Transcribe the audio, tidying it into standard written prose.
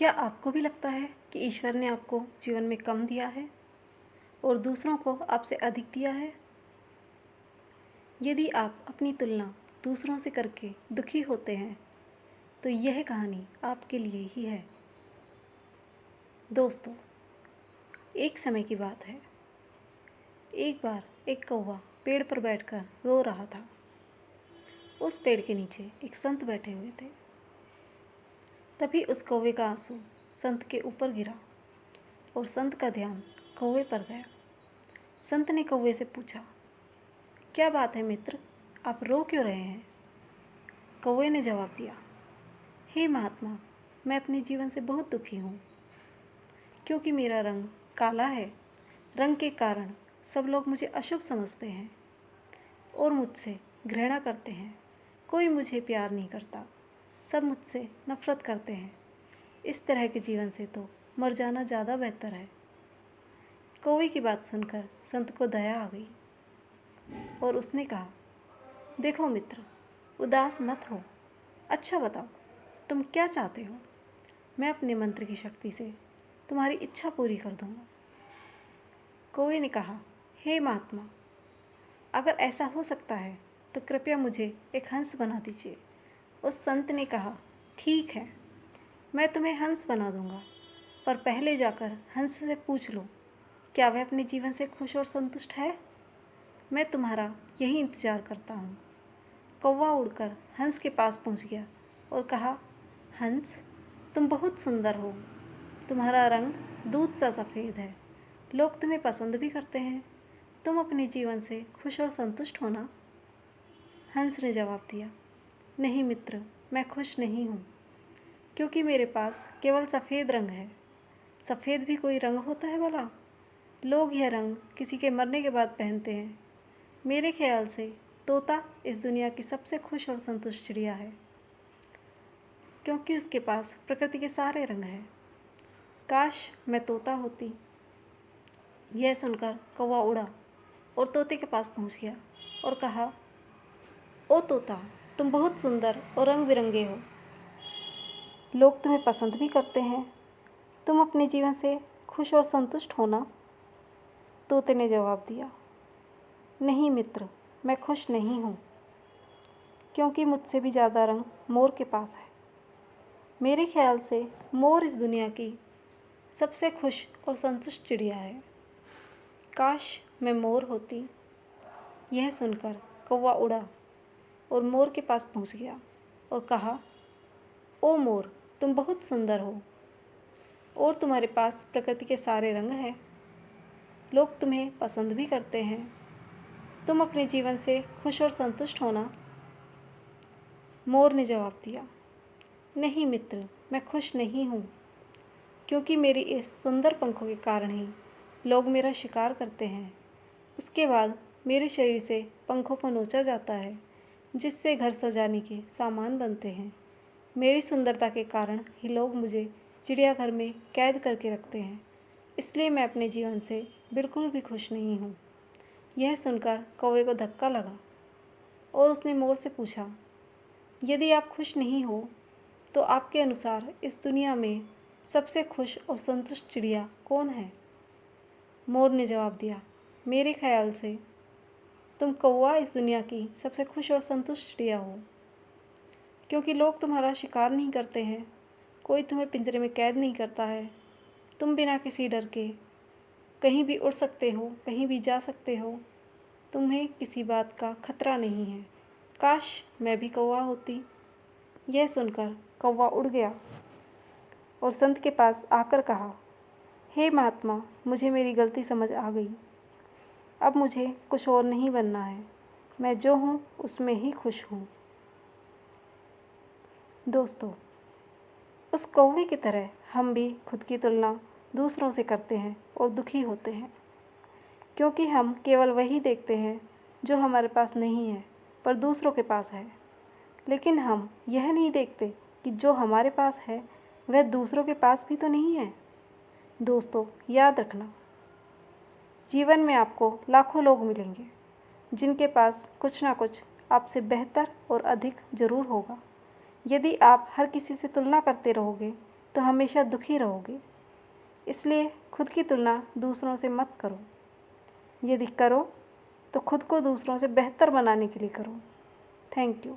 क्या आपको भी लगता है कि ईश्वर ने आपको जीवन में कम दिया है और दूसरों को आपसे अधिक दिया है? यदि आप अपनी तुलना दूसरों से करके दुखी होते हैं तो यह कहानी आपके लिए ही है। दोस्तों, एक समय की बात है। एक बार एक कौवा पेड़ पर बैठकर रो रहा था। उस पेड़ के नीचे एक संत बैठे हुए थे। तभी उस कौवे का आंसू संत के ऊपर गिरा और संत का ध्यान कौवे पर गया। संत ने कौवे से पूछा, क्या बात है मित्र, आप रो क्यों रहे हैं? कौवे ने जवाब दिया, हे महात्मा, मैं अपने जीवन से बहुत दुखी हूँ, क्योंकि मेरा रंग काला है। रंग के कारण सब लोग मुझे अशुभ समझते हैं और मुझसे घृणा करते हैं। कोई मुझे प्यार नहीं करता, सब मुझसे नफरत करते हैं। इस तरह के जीवन से तो मर जाना ज़्यादा बेहतर है। कौवे की बात सुनकर संत को दया आ गई और उसने कहा, देखो मित्र, उदास मत हो। अच्छा बताओ, तुम क्या चाहते हो? मैं अपने मंत्र की शक्ति से तुम्हारी इच्छा पूरी कर दूंगा। कौवे ने कहा, हे महात्मा, अगर ऐसा हो सकता है तो कृपया मुझे एक हंस बना दीजिए। उस संत ने कहा, ठीक है, मैं तुम्हें हंस बना दूंगा, पर पहले जाकर हंस से पूछ लो, क्या वह अपने जीवन से खुश और संतुष्ट है? मैं तुम्हारा यही इंतज़ार करता हूँ। कौवा उड़कर हंस के पास पहुँच गया और कहा, हंस, तुम बहुत सुंदर हो। तुम्हारा रंग दूध सा सफ़ेद है। लोग तुम्हें पसंद भी करते हैं। तुम अपने जीवन से खुश और संतुष्ट हो ना? हंस ने जवाब दिया, नहीं मित्र, मैं खुश नहीं हूँ, क्योंकि मेरे पास केवल सफ़ेद रंग है। सफ़ेद भी कोई रंग होता है भला? लोग यह रंग किसी के मरने के बाद पहनते हैं। मेरे ख्याल से तोता इस दुनिया की सबसे खुश और संतुष्ट चिड़िया है, क्योंकि उसके पास प्रकृति के सारे रंग हैं। काश मैं तोता होती। यह सुनकर कौवा उड़ा और तोते के पास पहुंच गया और कहा, ओ तोता, तुम बहुत सुंदर और रंग बिरंगे हो। लोग तुम्हें पसंद भी करते हैं। तुम अपने जीवन से खुश और संतुष्ट हो ना? तोते ने जवाब दिया, नहीं मित्र, मैं खुश नहीं हूँ, क्योंकि मुझसे भी ज़्यादा रंग मोर के पास है। मेरे ख्याल से मोर इस दुनिया की सबसे खुश और संतुष्ट चिड़िया है। काश मैं मोर होती। यह सुनकर कौवा उड़ा और मोर के पास पहुंच गया और कहा, ओ मोर, तुम बहुत सुंदर हो और तुम्हारे पास प्रकृति के सारे रंग हैं। लोग तुम्हें पसंद भी करते हैं। तुम अपने जीवन से खुश और संतुष्ट हो ना? मोर ने जवाब दिया, नहीं मित्र, मैं खुश नहीं हूँ, क्योंकि मेरी इस सुंदर पंखों के कारण ही लोग मेरा शिकार करते हैं। उसके बाद मेरे शरीर से पंखों को नोचा जाता है, जिससे घर सजाने के सामान बनते हैं। मेरी सुंदरता के कारण ही लोग मुझे चिड़ियाघर में कैद करके रखते हैं। इसलिए मैं अपने जीवन से बिल्कुल भी खुश नहीं हूँ। यह सुनकर कौवे को धक्का लगा और उसने मोर से पूछा, यदि आप खुश नहीं हो तो आपके अनुसार इस दुनिया में सबसे खुश और संतुष्ट चिड़िया कौन है? मोर ने जवाब दिया, मेरे ख्याल से तुम कौवा इस दुनिया की सबसे खुश और संतुष्ट चिड़िया हो, क्योंकि लोग तुम्हारा शिकार नहीं करते हैं। कोई तुम्हें पिंजरे में कैद नहीं करता है। तुम बिना किसी डर के कहीं भी उड़ सकते हो, कहीं भी जा सकते हो। तुम्हें किसी बात का खतरा नहीं है। काश मैं भी कौवा होती। यह सुनकर कौवा उड़ गया और संत के पास आकर कहा, हे महात्मा, मुझे मेरी गलती समझ आ गई। अब मुझे कुछ और नहीं बनना है। मैं जो हूँ उसमें ही खुश हूँ। दोस्तों, उस कौवे की तरह हम भी खुद की तुलना दूसरों से करते हैं और दुखी होते हैं, क्योंकि हम केवल वही देखते हैं जो हमारे पास नहीं है पर दूसरों के पास है। लेकिन हम यह नहीं देखते कि जो हमारे पास है वह दूसरों के पास भी तो नहीं है। दोस्तों, याद रखना, जीवन में आपको लाखों लोग मिलेंगे जिनके पास कुछ ना कुछ आपसे बेहतर और अधिक ज़रूर होगा। यदि आप हर किसी से तुलना करते रहोगे तो हमेशा दुखी रहोगे। इसलिए खुद की तुलना दूसरों से मत करो। यदि करो तो खुद को दूसरों से बेहतर बनाने के लिए करो। Thank you.